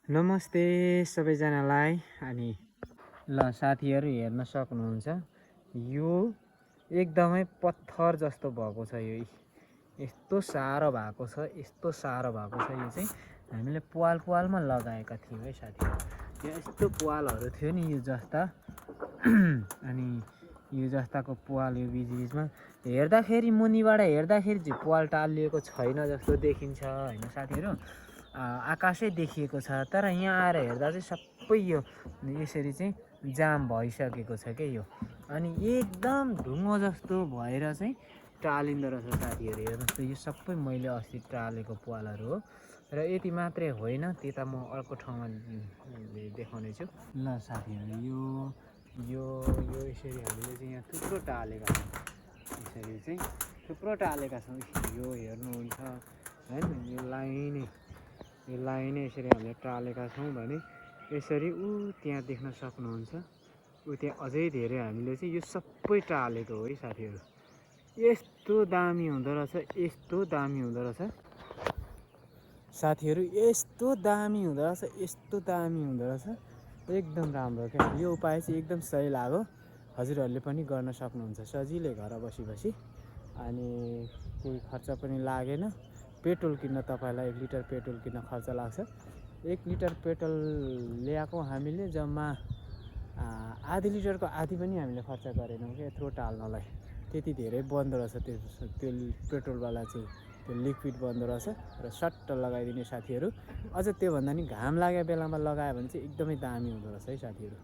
नमस्ते सबैजनालाई। अनि ल साथीहरू हेर्न सक्नुहुन्छ, यो एकदमै पत्थर जस्तो भएको छ। यो यस्तो साह्रो भएको छ, यस्तो साह्रो भएको छ। यो चाहिँ हामीले पालमा लगाएका थियौँ है साथीहरू। यो यस्तो पालहरू थियो नि यो जस्ता अनि यो जस्ताको पाल यो बिचमा हेर्दाखेरि मुनिबाट हेर्दाखेरि चाहिँ पाल टालिएको छैन जस्तो देखिन्छ होइन साथीहरू। आकाशै देखिएको छ, तर यहाँ आएर हेर्दा चाहिँ सबै यो यसरी चाहिँ जाम भइसकेको छ क्या यो। अनि एकदम ढुङ्गो जस्तो भएर चाहिँ टालिँदो रहेछ साथीहरू। हेर्नुहोस् त, यो सबै मैले अस्ति टालेको पालहरू हो। र यति मात्रै होइन, त्यता म अर्को ठाउँमा देखाउने छु। ल साथीहरू, यो यो यो यसरी हामीले चाहिँ यहाँ थुप्रो टालेका छौँ। यसरी चाहिँ थुप्रो टालेका छौँ। यो हेर्नुहुन्छ होइन, यो लाइनै यसरी हामीले टालेका छौँ भने यसरी त्यहाँ देख्न सक्नुहुन्छ। त्यहाँ अझै धेरै हामीले चाहिँ यो सबै टालेको हो है साथीहरू। यस्तो दामी हुँदो रहेछ, यस्तो दामी हुँदो रहेछ साथीहरू, यस्तो दामी हुँदो रहेछ, यस्तो दामी हुँदो रहेछ। एकदम राम्रो क्या। यो उपाय चाहिँ एकदम सही लाग्यो। हजुरहरूले पनि गर्न सक्नुहुन्छ सजिलै घर बसी। अनि केही खर्च पनि लागेन। पेट्रोल किन्न तपाईँलाई 1 लिटर पेट्रोल किन्न खर्च लाग्छ। 1 लिटर पेट्रोल ल्याएको हामीले जम्मा आधी लिटरको आधी पनि हामीले खर्च गरेनौँ क्या यत्रो टाल्नलाई। त्यति धेरै बन्दो रहेछ त्यो पेट्रोलवाला चाहिँ, त्यो लिक्विड बन्दो रहेछ। र सट्ट लगाइदिने साथीहरू। अझ त्योभन्दा नि घाम लागेको बेलामा लगायो भने चाहिँ एकदमै दामी हुँदो रहेछ है साथीहरू।